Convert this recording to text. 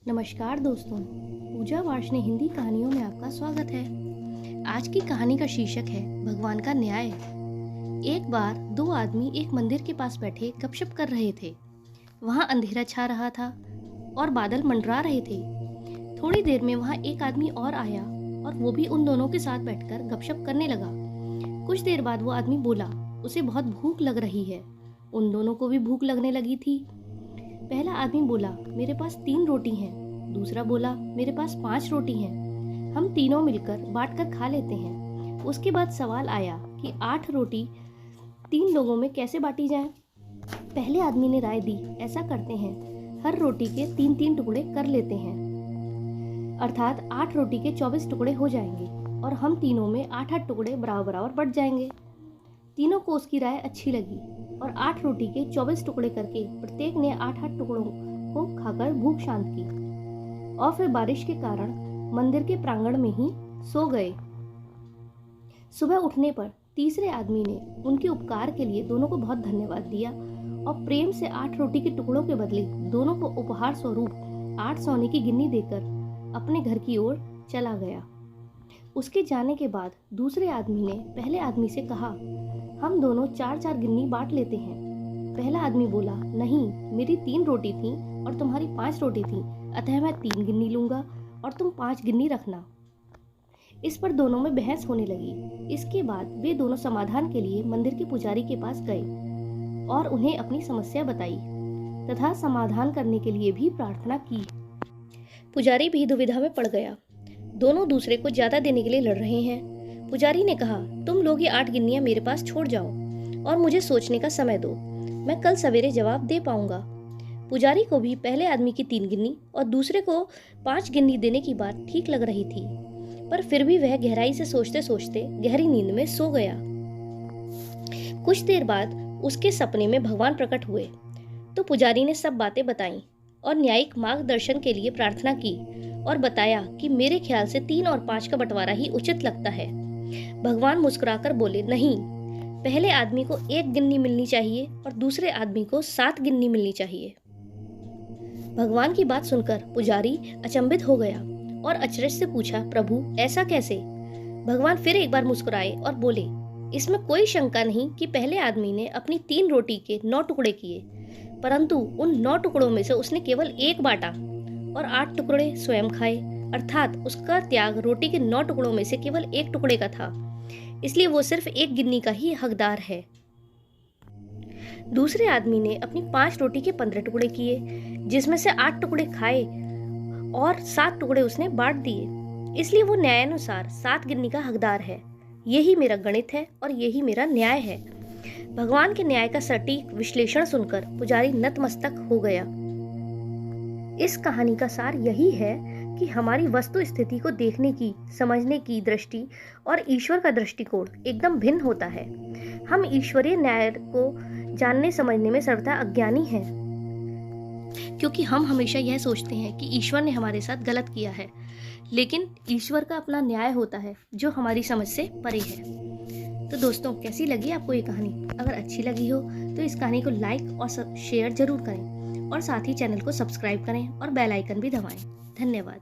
नमस्कार दोस्तों, पूजा वार्ष्णेय हिंदी कहानियों में आपका स्वागत है। आज की कहानी का शीर्षक है भगवान का न्याय। एक बार दो आदमी एक मंदिर के पास बैठे गपशप कर रहे थे। वहां अंधेरा छा रहा था और बादल मंडरा रहे थे। थोड़ी देर में वहां एक आदमी और आया और वो भी उन दोनों के साथ बैठकर गपशप करने लगा। कुछ देर बाद वो आदमी बोला, उसे बहुत भूख लग रही है। उन दोनों को भी भूख लगने लगी थी। पहला आदमी बोला, मेरे पास 3 रोटी हैं। दूसरा बोला, मेरे पास 5 रोटी हैं। हम तीनों मिलकर बांटकर खा लेते हैं। उसके बाद सवाल आया कि 8 रोटी 3 लोगों में कैसे बांटी जाए। पहले आदमी ने राय दी, ऐसा करते हैं, हर रोटी के 3-3 टुकड़े कर लेते हैं, अर्थात 8 रोटी के 24 टुकड़े हो जाएंगे और हम तीनों में 8-8 टुकड़े बराबर बराबर बट जाएंगे। तीनों को उसकी राय अच्छी लगी और 8 रोटी के 24 टुकड़े करके प्रत्येक ने 8-8 टुकड़ों को खाकर भूख शांत की और फिर बारिश के कारण मंदिर के प्रांगण में ही सो गए। सुबह उठने पर तीसरे आदमी ने उनके उपकार के लिए दोनों को बहुत धन्यवाद दिया और प्रेम से 8 रोटी के टुकड़ों के बदले दोनों को उपहार स्वरूप 8 सोने की गिन्नी देकर अपने घर की ओर चला गया। उसके जाने के बाद दूसरे आदमी ने पहले आदमी से कहा, हम दोनों 4-4 गिन्नी बांट लेते हैं। पहला आदमी बोला, नहीं, मेरी 3 रोटी थी और तुम्हारी 5 रोटी थी, अतः मैं 3 गिन्नी लूंगा और तुम 5 गिन्नी रखना। इस पर दोनों में बहस होने लगी। इसके बाद वे दोनों समाधान के लिए मंदिर के पुजारी के पास गए और उन्हें अपनी समस्या बताई तथा समाधान करने के लिए भी प्रार्थना की। पुजारी भी दुविधा में पड़ गया। दोनों दूसरे को ज्यादा देने के लिए लड़ रहे हैं। पुजारी ने कहा, तुम लोग ये 8 गिन्नियां मेरे पास छोड़ जाओ और मुझे सोचने का समय दो, मैं कल सवेरे जवाब दे पाऊंगा। पुजारी को भी पहले आदमी की 3 गिन्नी और दूसरे को 5 गिन्नी देने की बात ठीक लग रही थी, पर फिर भी वह गहराई से सोचते सोचते गहरी नींद में सो गया। कुछ देर बाद उसके सपने में भगवान प्रकट हुए तो पुजारी ने सब बातें बताई और न्यायिक मार्गदर्शन के लिए प्रार्थना की और बताया कि मेरे ख्याल से 3 और 5 का बंटवारा ही उचित लगता है। भगवान मुस्कुराकर बोले, नहीं, पहले आदमी को 1 गिन्नी मिलनी चाहिए और दूसरे आदमी को 7 गिन्नी मिलनी चाहिए। भगवान की बात सुनकर पुजारी अचंभित हो गया और अचरज से पूछा, प्रभु, ऐसा कैसे? भगवान फिर एक बार मुस्कुराए और बोले, इसमें कोई शंका नहीं कि पहले आदमी ने अपनी 3 रोटी के 9 टुकड़े किए, परंतु उन 9 टुकड़ों में से उसने केवल 1 बांटा और 8 टुकड़े स्वयं खाए, अर्थात उसका त्याग रोटी के 9 टुकड़ों में से केवल 1 टुकड़े का था, इसलिए वो सिर्फ 1 गिन्नी का ही हकदार है। दूसरे आदमी ने अपनी 5 रोटी के 15 टुकड़े किए, जिसमें से 8 टुकड़े खाए और 7 टुकड़े उसने बांट दिए, इसलिए वो न्यायानुसार 7 गिन्नी का हकदार है। यही मेरा गणित है और यही मेरा न्याय है। भगवान के न्याय का सटीक विश्लेषण सुनकर पुजारी नतमस्तक हो गया। इस कहानी का सार यही है कि हमारी वस्तु स्थिति को देखने की, समझने की दृष्टि और ईश्वर का दृष्टिकोण एकदम भिन्न होता है। हम ईश्वरीय न्याय को जानने समझने में सर्वथा अज्ञानी हैं, क्योंकि हम हमेशा यह सोचते हैं कि ईश्वर ने हमारे साथ गलत किया है, लेकिन ईश्वर का अपना न्याय होता है जो हमारी समझ से परे है। तो दोस्तों, कैसी लगी आपको ये कहानी? अगर अच्छी लगी हो तो इस कहानी को लाइक और शेयर जरूर करें और साथ ही चैनल को सब्सक्राइब करें और बेल आइकन भी दबाएं। धन्यवाद।